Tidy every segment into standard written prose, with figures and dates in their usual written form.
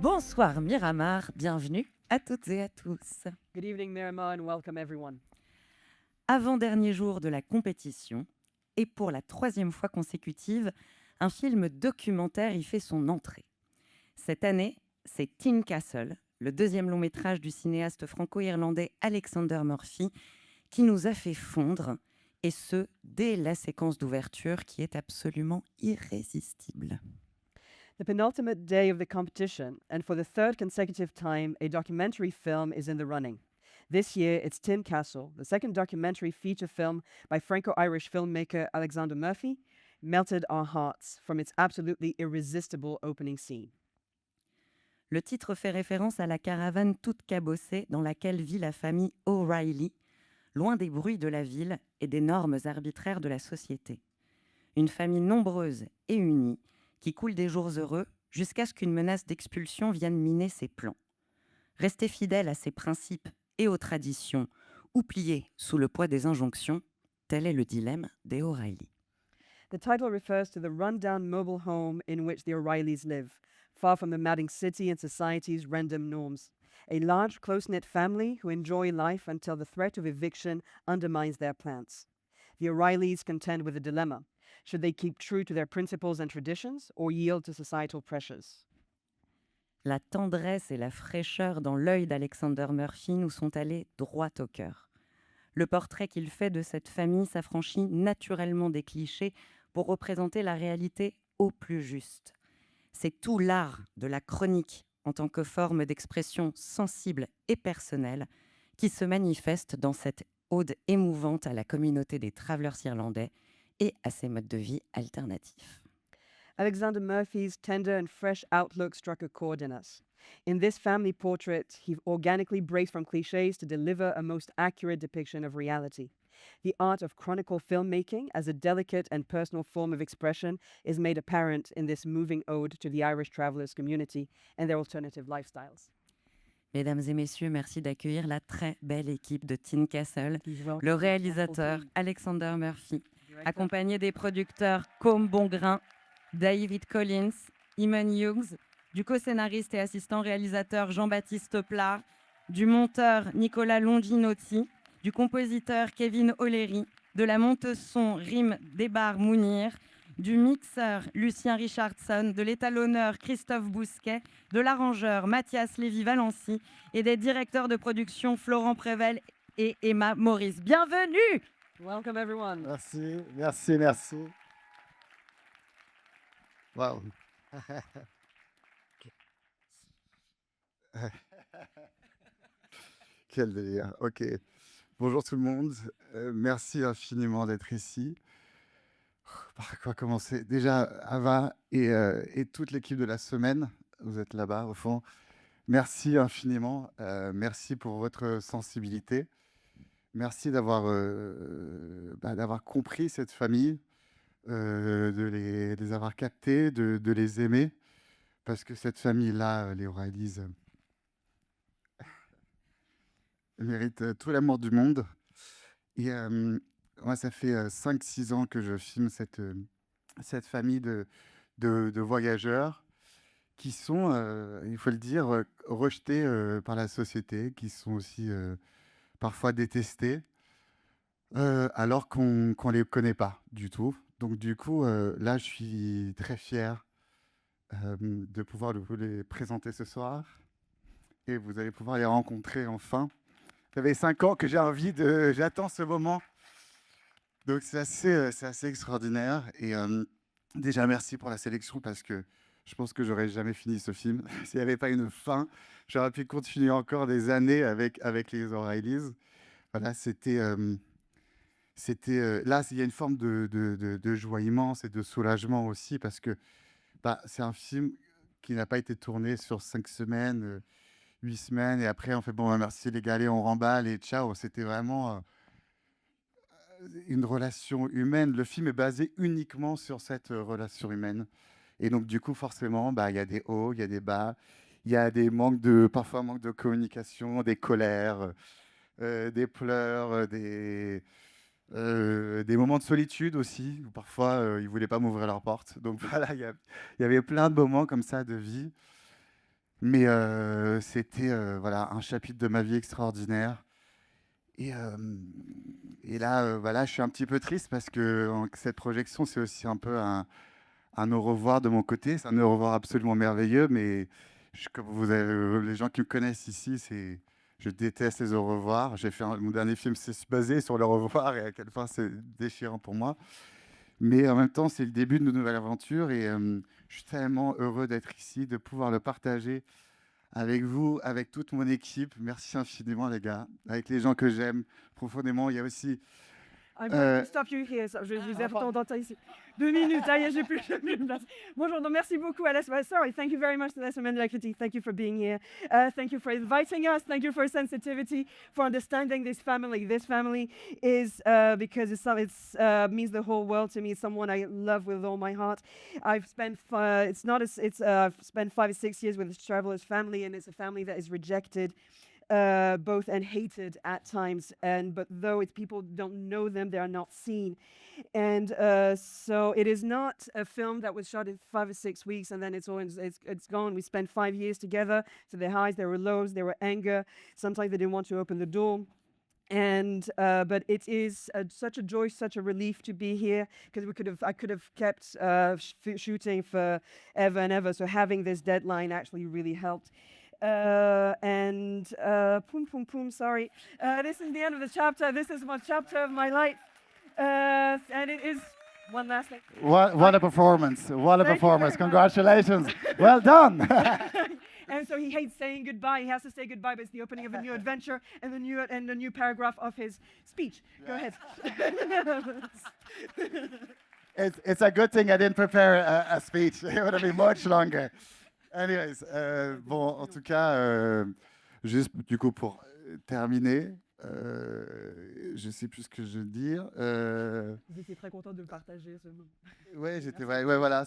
Bonsoir Miramar, bienvenue à toutes et à tous. Good evening, Miramar, and welcome everyone. Avant-dernier jour de la compétition, et pour la 3e fois consécutive, un film documentaire y fait son entrée. Cette année, c'est Tin Castle, le 2e long métrage du cinéaste franco-irlandais Alexander Murphy, qui nous a fait fondre, et ce, dès la séquence d'ouverture qui est absolument irrésistible. The penultimate day of the competition, and for the third consecutive time, a documentary film is in the running. This year, it's Tin Castle, the second documentary feature film by Franco-Irish filmmaker Alexander Murphy, melted our hearts from its absolutely irresistible opening scene. Le titre fait référence à la caravane toute cabossée dans laquelle vit la famille O'Reilly, loin des bruits de la ville et des normes arbitraires de la société. Une famille nombreuse et unie qui coule des jours heureux jusqu'à ce qu'une menace d'expulsion vienne miner ses plans. Rester fidèle à ses principes et aux traditions, ou plier sous le poids des injonctions, tel est le dilemme des O'Reilly. The title refers to the run-down mobile home in which the O'Reillys live, far from the madding city and society's random norms. A large, close-knit family who enjoy life until the threat of eviction undermines their plans. The O'Reillys contend with a dilemma. Should they keep true to their principles and traditions or yield to societal pressures? La tendresse et la fraîcheur dans l'œil d'Alexander Murphy nous sont allés droit au cœur. Le portrait qu'il fait de cette famille s'affranchit naturellement des clichés pour représenter la réalité au plus juste. C'est tout l'art de la chronique en tant que forme d'expression sensible et personnelle qui se manifeste dans cette ode émouvante à la communauté des travelers irlandais et à ses modes de vie alternatifs. Alexander Murphy's tender and fresh outlook struck a chord in us. In this family portrait, he organically breaks from cliches to deliver a most accurate depiction of reality. The art of chronicle filmmaking as a delicate and personal form of expression is made apparent in this moving ode to the Irish travelers community and their alternative lifestyles. Mesdames et messieurs, merci d'accueillir la très belle équipe de Tin Castle, le réalisateur Alexander Murphy, accompagné des producteurs Côme Bongrain, David Collins, Eamon Hughes, du co-scénariste et assistant réalisateur Jean-Baptiste Plard, du monteur Nicolas Longinotti, du compositeur Kevin O'Leary, de la monteuse son Rim Debar Mounir, du mixeur Lucien Richardson, de l'étalonneur Christophe Bousquet, de l'arrangeur Mathias Lévy-Valency et des directeurs de production Florent Prével et Emma Maurice. Bienvenue! Welcome everyone. Merci, merci, merci. Wow. Quel délire. Ok. Bonjour tout le monde. Merci infiniment d'être ici. Par quoi commencer? Déjà, Ava et toute l'équipe de la semaine, vous êtes là-bas au fond. Merci infiniment. Merci pour votre sensibilité. Merci d'avoir compris cette famille, de les avoir captés, de les aimer. Parce que cette famille-là, les O'Reillys, mérite tout l'amour du monde. Et moi, ça fait 5-6 ans que je filme cette famille de voyageurs qui sont, il faut le dire, rejetés par la société, qui sont aussi parfois détestés, alors qu'on ne les connaît pas du tout. Donc du coup, là, je suis très fier de pouvoir vous les présenter ce soir. Et vous allez pouvoir les rencontrer enfin. Ça fait 5 ans que j'attends ce moment. Donc c'est assez extraordinaire. Et déjà, merci pour la sélection parce que je pense que j'aurais jamais fini ce film. S'il n'y avait pas une fin, j'aurais pu continuer encore des années avec les O'Reillys. Voilà, là, il y a une forme de joie immense et de soulagement aussi parce que c'est un film qui n'a pas été tourné sur 5 semaines, 8 semaines, et après on fait bon, merci les gars, allez, on remballe et ciao. C'était vraiment une relation humaine. Le film est basé uniquement sur cette relation humaine. Et donc du coup, forcément, il y a des hauts, il y a des bas, il y a des parfois manque de communication, des colères, des pleurs, des moments de solitude aussi, où parfois ils ne voulaient pas m'ouvrir leur porte. Donc voilà, il y avait plein de moments comme ça de vie. Mais c'était voilà, un chapitre de ma vie extraordinaire. Et, euh, et là, voilà, je suis un petit peu triste parce que cette projection, c'est aussi un peu un au revoir de mon côté. C'est un au revoir absolument merveilleux, mais comme vous avez, les gens qui me connaissent ici, je déteste les au revoir. Mon dernier film, c'est basé sur le revoir et à quel point c'est déchirant pour moi. Mais en même temps, c'est le début de nos nouvelles aventures et je suis tellement heureux d'être ici, de pouvoir le partager avec vous, avec toute mon équipe. Merci infiniment, les gars, avec les gens que j'aime profondément. Il y a aussi I'm going to stop you here. Je vous ai retenu ici. 2 minutes, ça y est, j'ai plus de place. Bonjour, donc merci beaucoup, Alès. Sorry, thank you very much to la Semaine de la Critique. Thank you for being here. Thank you for inviting us. Thank you for sensitivity, for understanding this family. This family is, because it's means the whole world to me. It's someone I love with all my heart. I've spent, I've spent 5 or 6 years with this traveler's family, and it's a family that is rejected. Both and hated at times, but though people don't know them, they are not seen. And so it is not a film that was shot in 5 or 6 weeks and then it's gone. We spent 5 years together. So there were highs, there were lows, there were anger. Sometimes they didn't want to open the door. And but it is such a joy, such a relief to be here, because I could have kept shooting for ever and ever. So having this deadline actually really helped. Sorry. This is the end of the chapter. This is one chapter of my life. And it is one last thing. What a performance. What a performance. Congratulations. Well done. And so he hates saying goodbye. He has to say goodbye, but it's the opening of a new adventure and the new paragraph of his speech. Yeah. Go ahead. It's a good thing I didn't prepare a speech. It would have been much longer. Anyways, bon, en tout cas, juste du coup pour terminer, je sais plus ce que je veux dire. J'étais très content de partager ce moment. Ouais, voilà,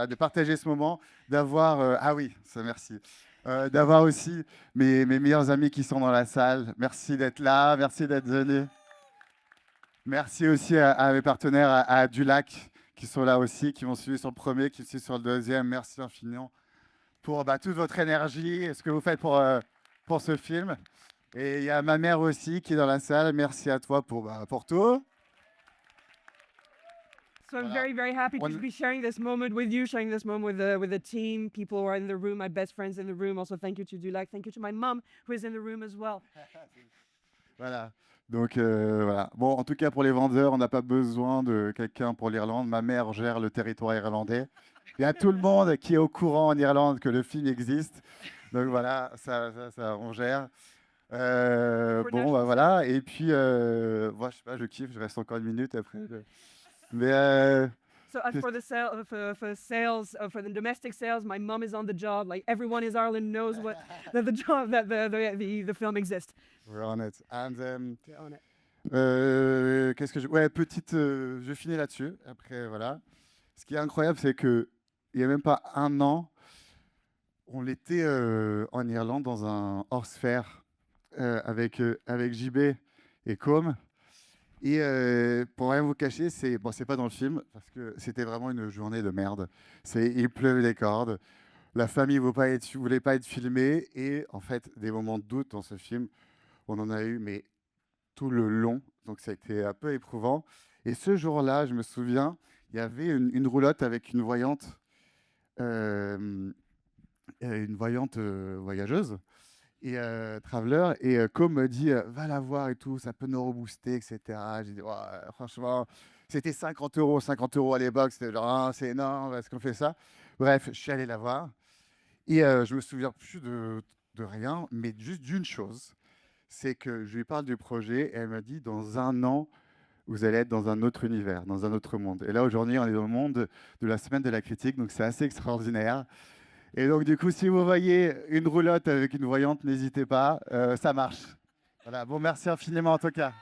de partager ce moment, d'avoir, ah oui, ça merci, d'avoir aussi mes meilleurs amis qui sont dans la salle. Merci d'être là, merci d'être venus. Merci aussi à mes partenaires à Dulac qui sont là aussi, qui m'ont suivi sur le premier, qui me suivent sur le deuxième. Merci infiniment pour toute votre énergie et ce que vous faites pour ce film. Et il y a ma mère aussi qui est dans la salle. Merci à toi pour tout. So I'm very, very happy to be sharing this moment with you, sharing this moment with the team, people who are in the room, my best friends in the room. Also, thank you to Dulac. Thank you to my mom who is in the room as well. Voilà. Donc, voilà. Bon, en tout cas, pour les vendeurs, on n'a pas besoin de quelqu'un pour l'Irlande. Ma mère gère le territoire irlandais. Il y a tout le monde qui est au courant en Irlande que le film existe. Donc, voilà, ça on gère. Bon, bah, voilà. Et puis, moi, je sais pas, je kiffe. Je reste encore une minute après. Mais... So as for the sales, for the domestic sales, my mom is on the job. Like everyone in Ireland knows what the job that the film exists. We're on it. And on it. qu'est-ce que je finis là-dessus. Après, voilà. Ce qui est incroyable, c'est que il y a même pas un an, on était en Irlande dans un hors-sphère avec JB et Com. Et pour rien vous cacher, c'est pas dans le film, parce que c'était vraiment une journée de merde. Il pleuvait des cordes, la famille ne voulait pas être filmée, et en fait, des moments de doute dans ce film, on en a eu, mais tout le long, donc ça a été un peu éprouvant. Et ce jour-là, je me souviens, il y avait une roulotte avec une voyante voyageuse, et Traveler, et Com me dit va la voir et tout, ça peut nous rebooster, etc. J'ai dit franchement, c'était 50 € à l'époque, c'était genre c'est énorme, est-ce qu'on fait ça? Bref, je suis allé la voir et je me souviens plus de rien, mais juste d'une chose, c'est que je lui parle du projet et elle me dit dans un an vous allez être dans un autre univers, dans un autre monde. Et là aujourd'hui on est dans le monde de la Semaine de la Critique, donc c'est assez extraordinaire. Et donc, du coup, si vous voyez une roulotte avec une voyante, n'hésitez pas, ça marche. Voilà, bon, merci infiniment en tout cas.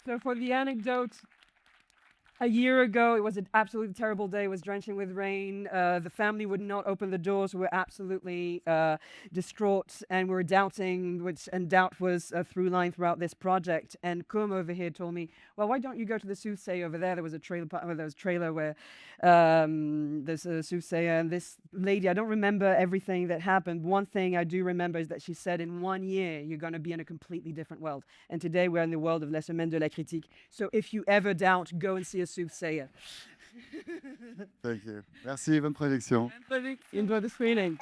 So for the anecdote, A year ago, it was an absolutely terrible day. It was drenching with rain. The family would not open the doors. We were absolutely distraught, and we were doubting, and doubt was a through line throughout this project. And Kum over here told me, well, why don't you go to the soothsayer over there? There was a trailer where there's a soothsayer, and this lady, I don't remember everything that happened. One thing I do remember is that she said, in 1 year, you're going to be in a completely different world. And today we're in the world of La Semaine de la Critique. So if you ever doubt, go and see a soothsayer. Thank you. Merci, bonne projection. Enjoy the screening.